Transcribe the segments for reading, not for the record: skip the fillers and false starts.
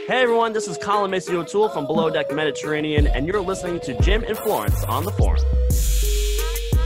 Hey everyone, this is Colin Macy O'Toole from Below Deck Mediterranean, and you're listening to Jim and Florence on the Forum.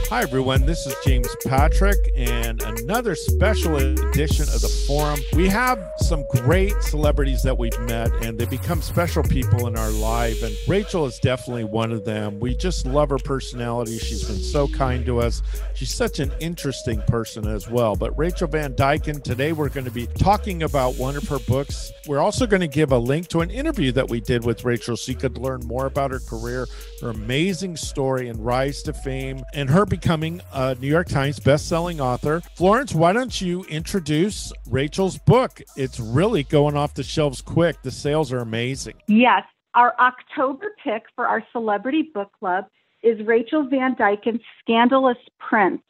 Hi everyone, this is James Patrick and another special edition of the Forum. We have some great celebrities that we've met and they become special people in our life, and Rachel is definitely one of them. We just love her personality. She's been so kind to us. She's such an interesting person as well. But Rachel Van Dyken, today we're going to be talking about one of her books. We're also going to give a link to an interview that we did with Rachel so you could learn more about her career, her amazing story and rise to fame, and her becoming a New York Times best-selling author. Florence, why don't you introduce Rachel's book? It's really going off the shelves quick. The sales are amazing. Yes. Our October pick for our celebrity book club is Rachel Van Dyken's Scandalous Prince.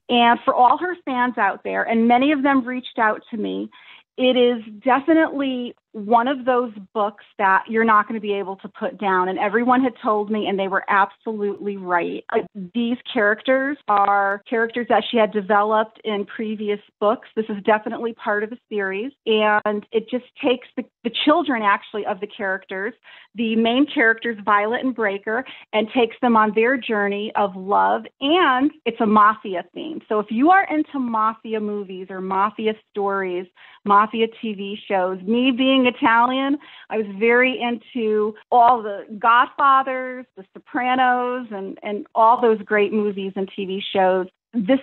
And for all her fans out there, and many of them reached out to me, it is definitely one of those books that you're not going to be able to put down. And everyone had told me, and they were absolutely right. These characters are characters that she had developed in previous books. This is definitely part of the series. And it just takes the children, actually, of the characters, the main characters, Violet and Breaker, and takes them on their journey of love. And it's a mafia theme. So if you are into mafia movies or mafia stories, mafia TV shows, me being Italian, I was very into all the Godfathers, the Sopranos, and all those great movies and TV shows. This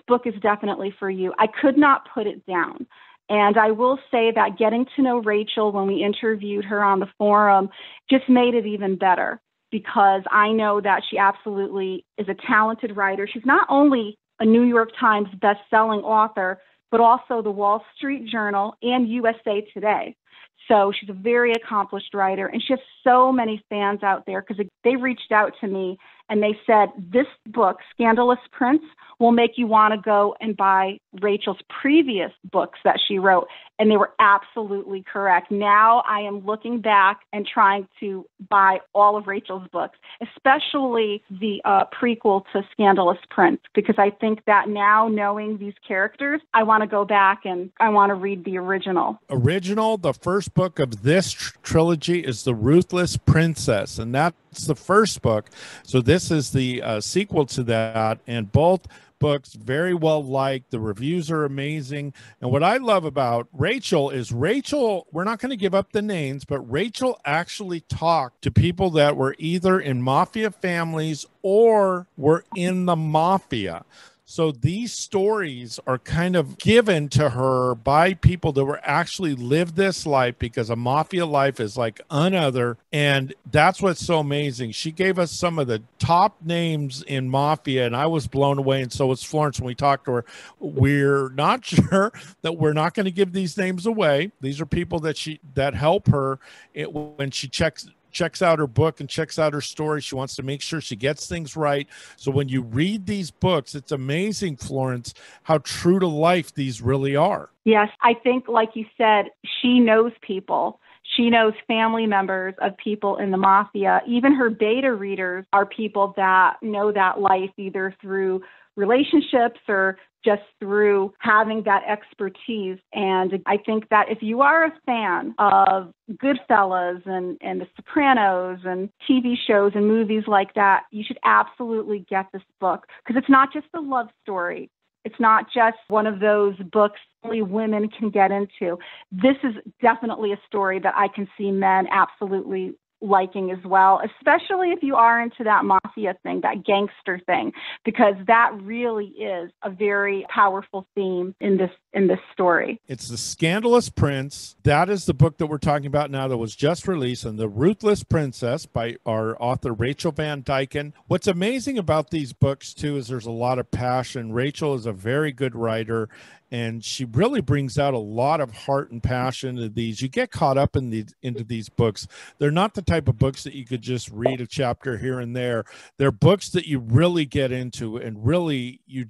book is definitely for you. I could not put it down. And I will say that getting to know Rachel when we interviewed her on the forum just made it even better, because I know that she absolutely is a talented writer. She's not only a New York Times best-selling author, but also the Wall Street Journal and USA Today. So she's a very accomplished writer, and she has so many fans out there because they reached out to me and they said, this book, Scandalous Prince, will make you want to go and buy Rachel's previous books that she wrote. And they were absolutely correct. Now I am looking back and trying to buy all of Rachel's books, especially the prequel to Scandalous Prince, because I think that now, knowing these characters, I want to go back and I want to read the original. The first book of this trilogy is The Ruthless Princess, and that's the first book. So this is the sequel to that, and both books very well liked. The reviews are amazing. And what I love about Rachel is we're not going to give up the names, but Rachel actually talked to people that were either in mafia families or were in the mafia. So these stories are kind of given to her by people that were actually lived this life, because a mafia life is like another. And that's what's so amazing. She gave us some of the top names in mafia, and I was blown away. And so was Florence when we talked to her. We're not sure that we're not going to give these names away. These are people that help her when she checks out her book and checks out her story. She wants to make sure she gets things right. So when you read these books, it's amazing, Florence, how true to life these really are. Yes, I think, like you said, she knows people. She knows family members of people in the mafia. Even her beta readers are people that know that life either through relationships or just through having that expertise. And I think that if you are a fan of Goodfellas and The Sopranos and TV shows and movies like that, you should absolutely get this book, because it's not just a love story. It's not just one of those books only women can get into. This is definitely a story that I can see men absolutely liking as well, especially if you are into that mafia thing, that gangster thing, because that really is a very powerful theme in this story. It's The Scandalous Prince. That is the book that we're talking about now that was just released, and The Ruthless Princess by our author Rachel Van Dyken. What's amazing about these books too is there's a lot of passion. Rachel is a very good writer, and she really brings out a lot of heart and passion into these. You get caught up into these books. They're not the type of books that you could just read a chapter here and there. They're books that you really get into, and really you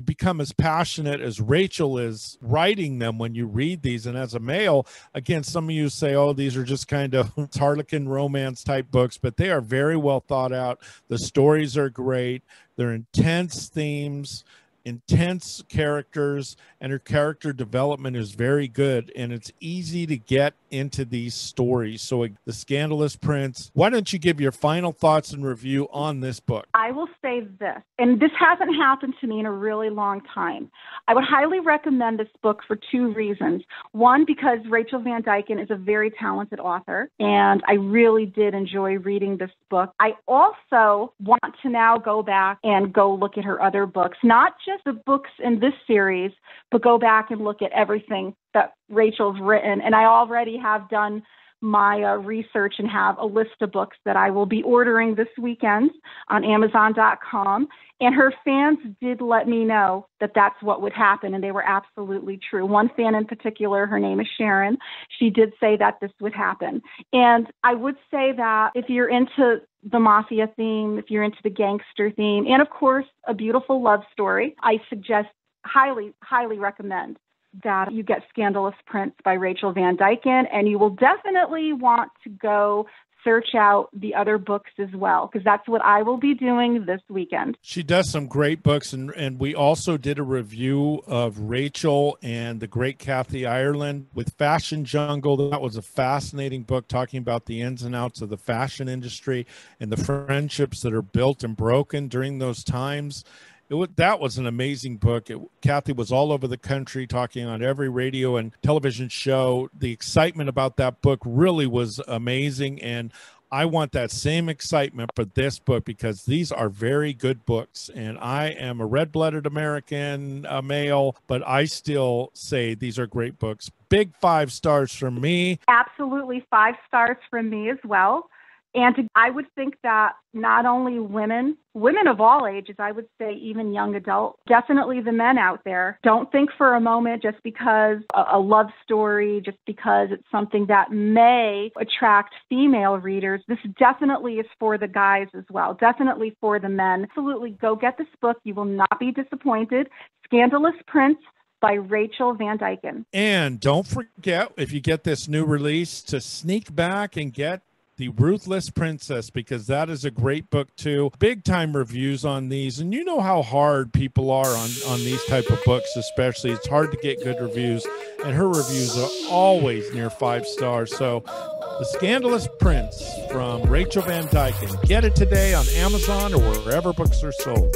become as passionate as Rachel is writing them when you read these. And as a male, again, some of you say, oh, these are just kind of Harlequin romance type books, but they are very well thought out. The stories are great. They're intense themes. intense characters, and her character development is very good, and it's easy to get into these stories. So The Scandalous Prince, why don't you give your final thoughts and review on this book? I will say this, and this hasn't happened to me in a really long time. I would highly recommend this book for two reasons. One, because Rachel Van Dyken is a very talented author, and I really did enjoy reading this book. I also want to now go back and go look at her other books, not just the books in this series, but go back and look at everything that Rachel's written. And I already have done my research and have a list of books that I will be ordering this weekend on Amazon.com. And her fans did let me know that that's what would happen, and they were absolutely true. One fan in particular, her name is Sharon, she did say that this would happen. And I would say that if you're into the mafia theme, if you're into the gangster theme, and of course, a beautiful love story, I suggest, highly, highly recommend that you get Scandalous Prince by Rachel Van Dyken, and you will definitely want to go search out the other books as well, because that's what I will be doing this weekend. She does some great books, and we also did a review of Rachel and the Great Kathy Ireland with Fashion Jungle. That was a fascinating book talking about the ins and outs of the fashion industry and the friendships that are built and broken during those times. That was an amazing book. Kathy was all over the country talking on every radio and television show. The excitement about that book really was amazing, and I want that same excitement for this book because these are very good books. And I am a red-blooded American male, but I still say these are great books. Big 5 stars from me. Absolutely 5 stars from me as well. And I would think that not only women of all ages, I would say even young adults, definitely the men out there, don't think for a moment just because a love story, just because it's something that may attract female readers. This definitely is for the guys as well, definitely for the men. Absolutely go get this book. You will not be disappointed. Scandalous Prince by Rachel Van Dyken. And don't forget, if you get this new release, to sneak back and get The Ruthless Princess, because that is a great book too. Big time reviews on these, and you know how hard people are on these type of books, especially. It's hard to get good reviews, and her reviews are always near 5 stars. So The Scandalous Prince from Rachel Van Dyken. Get it today on Amazon or wherever books are sold.